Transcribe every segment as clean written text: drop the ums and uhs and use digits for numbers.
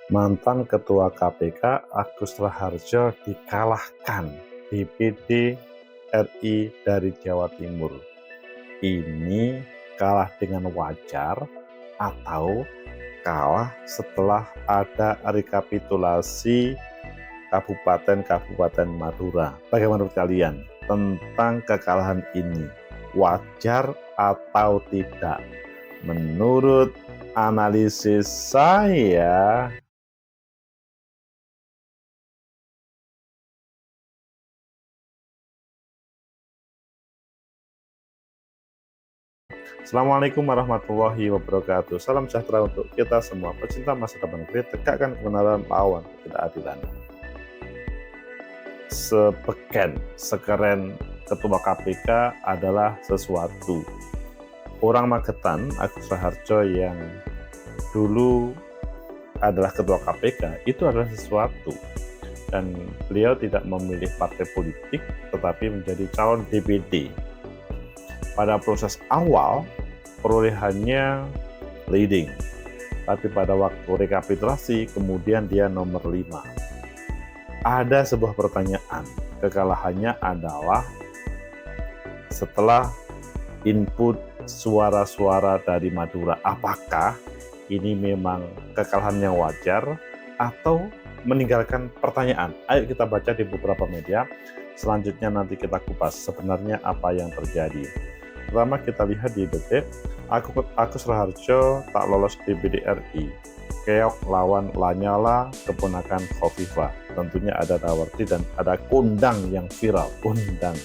Mantan Ketua KPK Agus Raharjo dikalahkan DPD RI dari Jawa Timur. Ini kalah dengan wajar atau kalah setelah ada rekapitulasi Kabupaten Madura. Bagaimana menurut kalian tentang kekalahan ini? Wajar atau tidak? Menurut analisis saya, Assalamualaikum warahmatullahi wabarakatuh. Salam sejahtera untuk kita semua. Pecinta masa depan negeri, tegakkan kebenaran, lawan ketidakadilan. Sekeren Ketua KPK adalah sesuatu. Orang Magetan, Agus Raharjo yang dulu adalah Ketua KPK, itu adalah sesuatu. Dan beliau tidak memilih partai politik, tetapi menjadi calon DPD. Pada proses awal, perolehannya leading, tapi pada waktu rekapitulasi kemudian dia nomor 5. Ada sebuah pertanyaan, kekalahannya adalah setelah input suara-suara dari Madura. Apakah ini memang kekalahan yang wajar atau meninggalkan pertanyaan? Ayo kita baca di beberapa media, selanjutnya nanti kita kupas sebenarnya apa yang terjadi. Pertama kita lihat di Detik, Agus Raharjo tak lolos DPD RI, keok lawan Lanyala, keponakan Khofifah. Tentunya ada Nawarti dan ada kondang yang viral, kondang.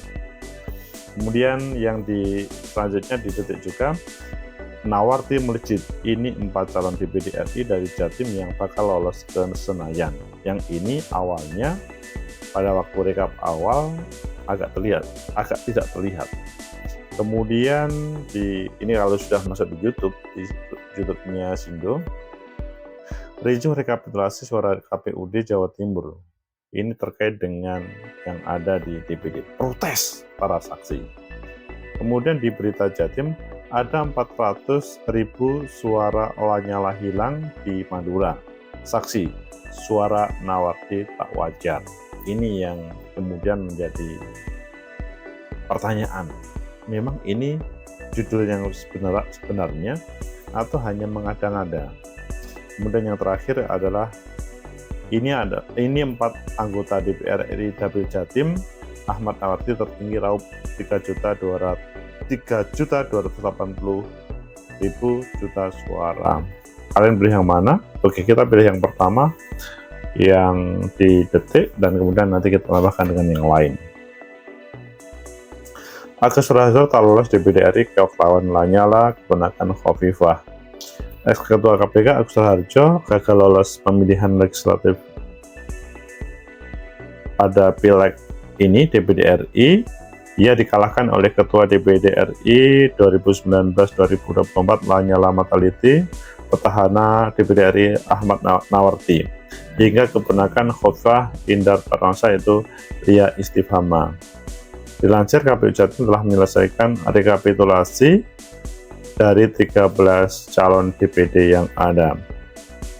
Kemudian yang selanjutnya di Detik juga, Nawarti melejit, ini 4 calon DPD RI dari Jatim yang bakal lolos ke Senayan. Yang ini awalnya pada waktu rekap awal agak tidak terlihat. Kemudian ini kalau sudah masuk di YouTube-nya Sindo, Ricuh rekapitulasi suara KPUD Jawa Timur. Ini terkait dengan yang ada di DPD, protes para saksi. Kemudian di berita Jatim, ada 400.000 suara Lanyala hilang di Madura. Saksi, suara Nawarti tak wajar. Ini yang kemudian menjadi pertanyaan. Memang ini judul yang sebenarnya atau hanya mengada-ngada. Kemudian yang terakhir adalah ini 4 anggota DPR RI Dapil Jatim, Ahmad Nawarti tertinggi raup 3.280.000 suara. Kalian pilih yang mana? Oke, kita pilih yang pertama, yang di Detik, dan kemudian nanti kita tambahkan dengan yang lain. Agus Raharjo tak lolos DPD RI, keok lawan Lanyala, keponakan Khofifah. Ex-Ketua KPK Agus Raharjo gagal lolos pemilihan legislatif pada Pileg ini DPD RI. Ia dikalahkan oleh Ketua DPD RI 2019-2024 Lanyala Mataliti, petahana DPD RI Ahmad Nawarti, hingga keponakan Khofifah Indar Paransa yaitu Lia Istifhama. Dilansir, KPU Jatim telah menyelesaikan rekapitulasi dari 13 calon DPD yang ada.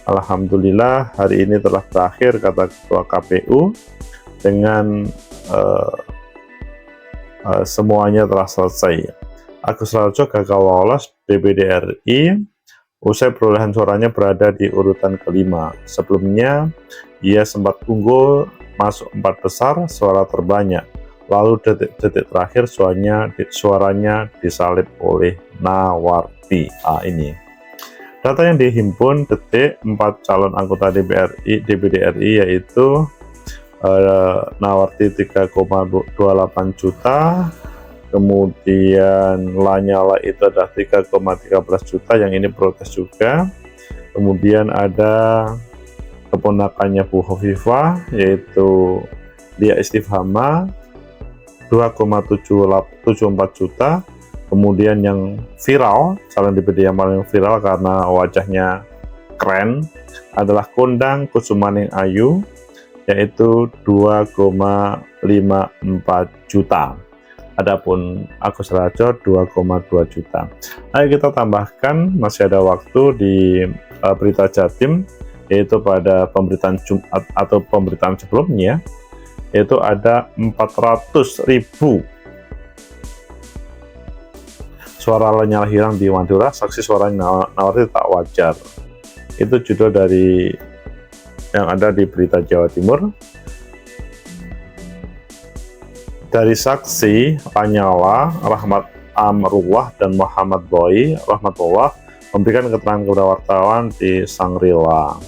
Alhamdulillah hari ini telah berakhir, kata Ketua KPU, dengan semuanya telah selesai. Agus Raharjo gagal lolos DPD RI usai perolehan suaranya berada di urutan kelima. Sebelumnya ia sempat unggul masuk 4 besar, suara terbanyak. Lalu detik terakhir suaranya disalib oleh Nawarti. Ini data yang dihimpun Detik, 4 calon anggota DPD RI yaitu Nawarti 3,28 juta, kemudian Lanyala itu ada 3,13 juta, yang ini protes juga. Kemudian ada keponakannya Bu Khofifah yaitu Lia Istifhama 2,74 juta. Kemudian yang viral, calon DPD yang paling viral karena wajahnya keren adalah Kondang Kusumaning Ayu yaitu 2,54 juta. Adapun Agus Raharjo 2,2 juta. Ayo kita tambahkan, masih ada waktu di berita Jatim. yaitu pada pemberitaan Jumat atau pemberitaan sebelumnya, yaitu ada 400.000 suara Lanyala hilang di Madura, saksi suara Nawati tak wajar. Itu judul dari yang ada di Berita Jawa Timur. Dari saksi Lanyala, Rahmat Amrullah dan Muhammad Boy Rahmatullah memberikan keterangan kepada wartawan di Sangrila.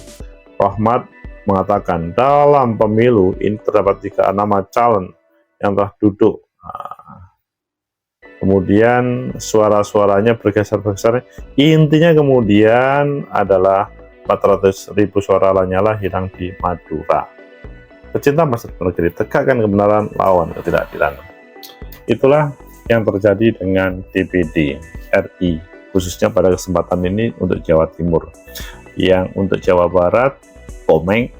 Rahmat mengatakan dalam pemilu ini terdapat 3 nama calon yang telah duduk. Kemudian suara-suaranya bergeser-geser. Intinya kemudian adalah 400.000 suara Lanyala hilang di Madura. Pecinta masyarakat negeri, tegakkan kebenaran, lawan ketidakadilan. Itulah yang terjadi dengan DPD RI, khususnya pada kesempatan ini untuk Jawa Timur. Yang untuk Jawa Barat, Komeng,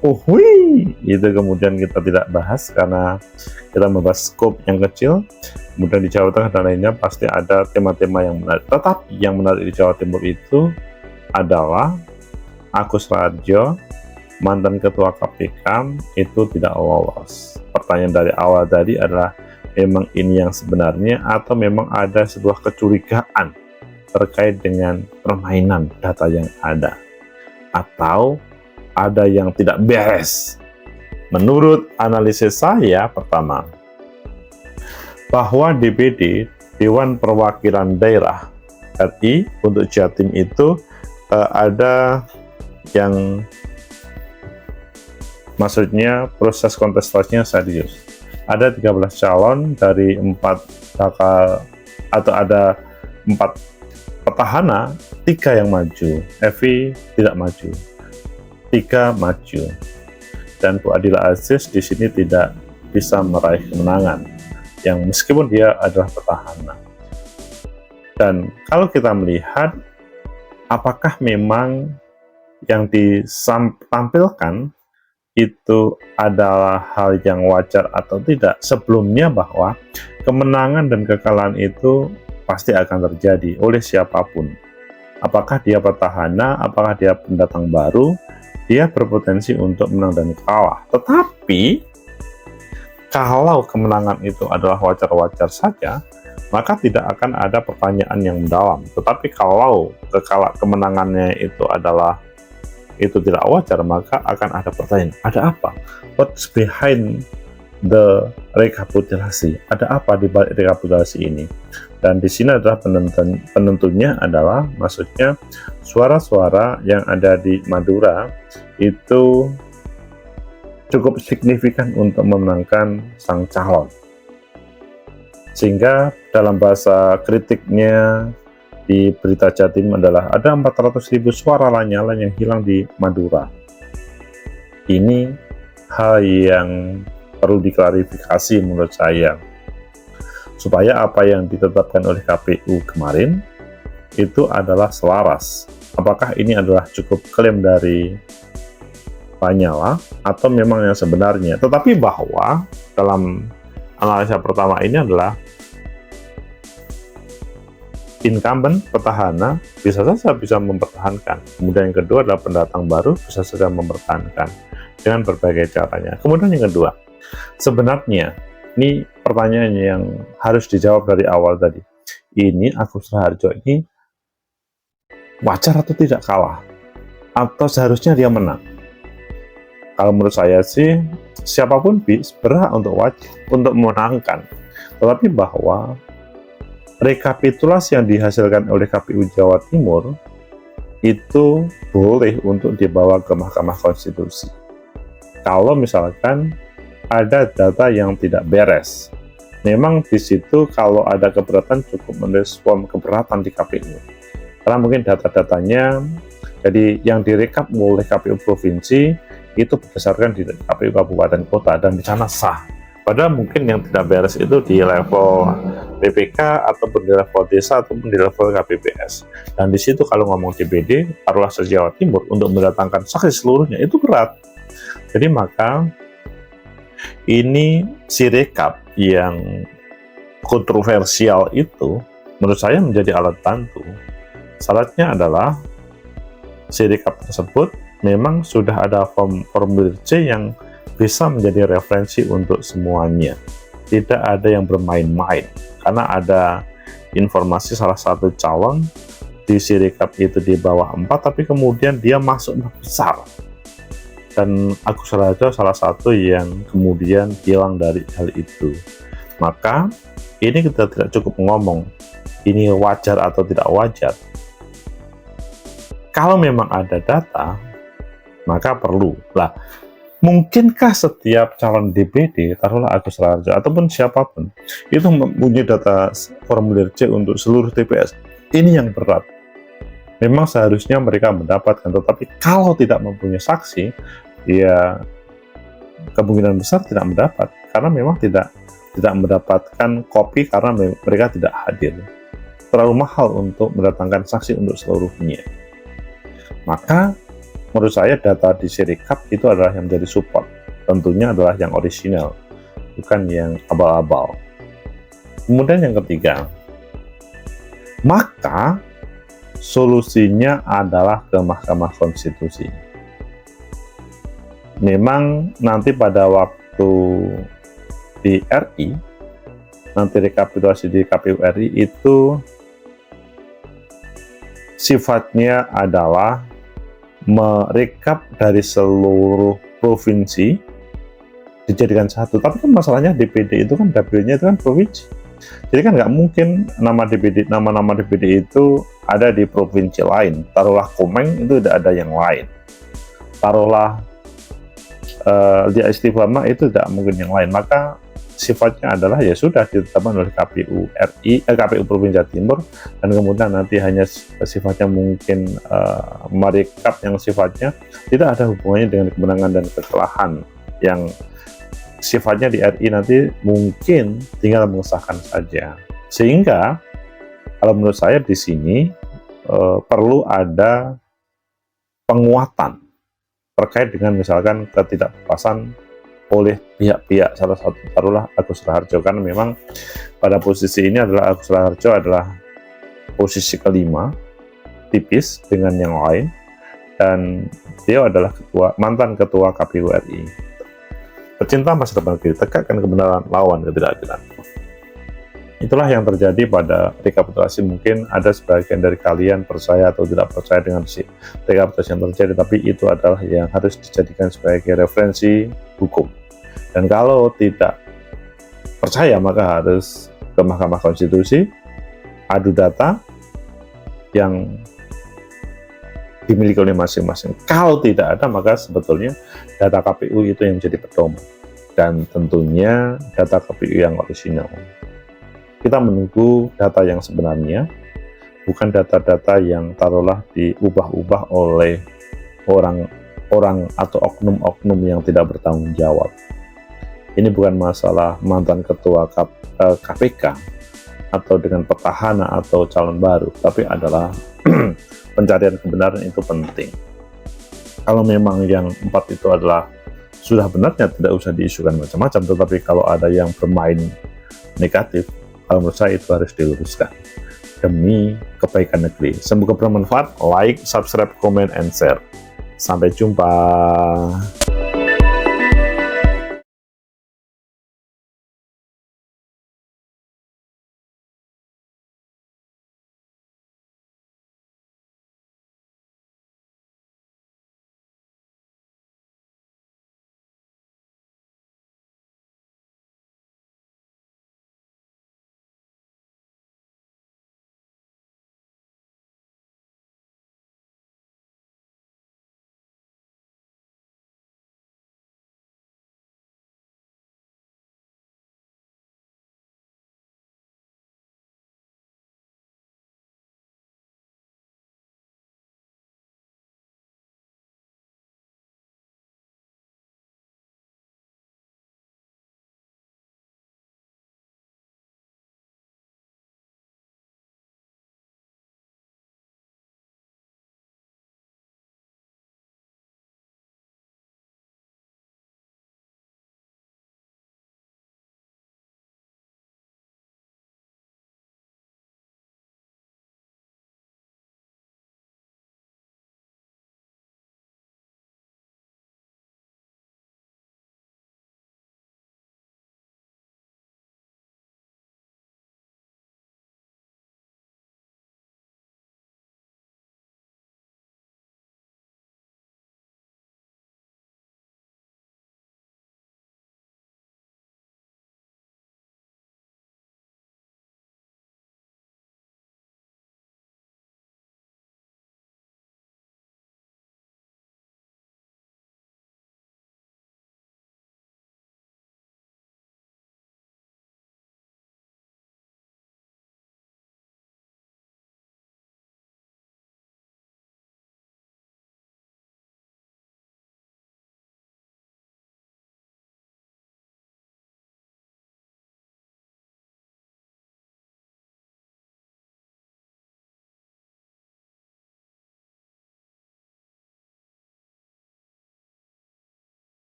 itu kemudian kita tidak bahas karena kita membahas skop yang kecil. Kemudian di Jawa Tengah dan lainnya pasti ada tema-tema yang menarik. Tetapi yang menarik di Jawa Timur itu adalah Agus Raharjo, mantan ketua KPK, itu tidak lolos. Pertanyaan dari awal tadi adalah, memang ini yang sebenarnya atau memang ada sebuah kecurigaan terkait dengan permainan data yang ada? Atau ada yang tidak beres? Menurut analisis saya, pertama, bahwa DPD, Dewan Perwakilan Daerah RI untuk Jatim itu ada yang maksudnya proses kontestasinya serius. Ada 13 calon dari 4 bakal, atau ada 4 petahana, 3 yang maju, Evi tidak maju, 3 maju, dan Bu Adila Aziz di sini tidak bisa meraih kemenangan, yang meskipun dia adalah petahana. Dan kalau kita melihat apakah memang yang ditampilkan itu adalah hal yang wajar atau tidak, sebelumnya bahwa kemenangan dan kekalahan itu pasti akan terjadi oleh siapapun. Apakah dia petahana, apakah dia pendatang baru, dia berpotensi untuk menang dan kalah. Tetapi kalau kemenangan itu adalah wajar-wajar saja, maka tidak akan ada pertanyaan yang mendalam. Tetapi kalau kemenangannya itu tidak wajar, maka akan ada pertanyaan, ada apa? What's behind the rekapitulasi? Ada apa di balik rekapitulasi ini? Dan di sini adalah penentunya adalah, maksudnya suara-suara yang ada di Madura itu cukup signifikan untuk memenangkan sang calon. Sehingga dalam bahasa kritiknya di Berita Jatim adalah ada 400.000 suara Lanyala yang hilang di Madura. Ini hal yang perlu diklarifikasi menurut saya, supaya apa yang ditetapkan oleh KPU kemarin itu adalah selaras. Apakah ini adalah cukup klaim dari Lanyala atau memang yang sebenarnya? Tetapi bahwa dalam analisa pertama ini adalah incumbent petahana bisa saja bisa mempertahankan. Kemudian yang kedua adalah pendatang baru bisa saja mempertahankan dengan berbagai caranya. Kemudian yang kedua, sebenarnya ini pertanyaan yang harus dijawab dari awal tadi. Ini Agus Raharjo ini wajar atau tidak kalah? Atau seharusnya dia menang? Kalau menurut saya sih, siapapun berhak untuk memenangkan. Tetapi bahwa rekapitulasi yang dihasilkan oleh KPU Jawa Timur itu boleh untuk dibawa ke Mahkamah Konstitusi. Kalau misalkan ada data yang tidak beres, memang di situ kalau ada keberatan cukup merespon keberatan di KPU. Karena mungkin data-datanya, jadi yang direkap oleh KPU Provinsi itu berdasarkan di KPU Kabupaten Kota dan di sana sah. Padahal mungkin yang tidak beres itu di level BPK ataupun di level desa ataupun di level KPPS. Dan di situ kalau ngomong DPD, taruhlah se-Jawa Timur untuk mendatangkan saksi seluruhnya itu berat. Jadi maka ini si rekap yang kontroversial itu menurut saya menjadi alat bantu. Syaratnya adalah si rekap tersebut memang sudah ada formulir C yang bisa menjadi referensi untuk semuanya. Tidak ada yang bermain-main, karena ada informasi salah satu calon di Sirikap itu di bawah 4, tapi kemudian dia masuk besar. Dan Agus Raharjo salah satu yang kemudian hilang dari hal itu. Maka ini kita tidak cukup ngomong ini wajar atau tidak wajar. Kalau memang ada data, maka perlu. Lah, mungkinkah setiap calon DPD, taruhlah Agus Raharjo ataupun siapapun, itu mempunyai data formulir C untuk seluruh TPS? Ini yang berat. Memang seharusnya mereka mendapatkan, tetapi kalau tidak mempunyai saksi, ya kemungkinan besar tidak mendapat, karena memang tidak mendapatkan kopi karena mereka tidak hadir. Terlalu mahal untuk mendatangkan saksi untuk seluruhnya. Maka menurut saya data di Sirikap itu adalah yang menjadi support. Tentunya adalah yang orisinal, bukan yang abal-abal. Kemudian yang ketiga, maka solusinya adalah ke Mahkamah Konstitusi. Memang nanti pada waktu di RI, nanti rekapitulasi di KPU RI itu sifatnya adalah merekap dari seluruh provinsi dijadikan satu. Tapi kan masalahnya DPD itu kan dapilnya itu kan provinsi. Jadi kan nggak mungkin nama-nama DPD itu ada di provinsi lain. Taruhlah Komeng itu tidak ada yang lain. Taruhlah di Istiqomah itu tidak mungkin yang lain. Maka sifatnya adalah ya sudah ditetapkan oleh KPU RI, KPU Provinsi Jawa Timur, dan kemudian nanti hanya sifatnya mungkin merekap yang sifatnya tidak ada hubungannya dengan kemenangan dan kekalahan, yang sifatnya di RI nanti mungkin tinggal mengesahkan saja. Sehingga kalau menurut saya di sini perlu ada penguatan terkait dengan misalkan ketidakpasan oleh pihak-pihak, salah satu taruhlah Agus Raharjo, karena memang pada posisi ini adalah Agus Raharjo adalah posisi kelima, tipis dengan yang lain, dan dia adalah mantan ketua KPU RI. Pecinta masa depan kita, tegakkan kebenaran, lawan ketidakadilan. Itulah yang terjadi pada rekapitulasi. Mungkin ada sebagian dari kalian percaya atau tidak percaya dengan rekapitulasi yang terjadi, tapi itu adalah yang harus dijadikan sebagai referensi hukum. Dan kalau tidak percaya, maka harus ke Mahkamah Konstitusi, adu data yang dimiliki oleh masing-masing. Kalau tidak ada, maka sebetulnya data KPU itu yang menjadi pedoman, dan tentunya data KPU yang orisinal. Kita menunggu data yang sebenarnya, bukan data-data yang taruhlah diubah-ubah oleh orang atau oknum-oknum yang tidak bertanggung jawab. Ini bukan masalah mantan ketua KPK atau dengan petahana atau calon baru, tapi adalah pencarian kebenaran itu penting. Kalau memang yang 4 itu adalah sudah benarnya, tidak usah diisukan macam-macam, tetapi kalau ada yang bermain negatif, kalau menurut saya itu harus diluruskan demi kebaikan negeri. Semoga bermanfaat. Like, subscribe, comment, and share. Sampai jumpa.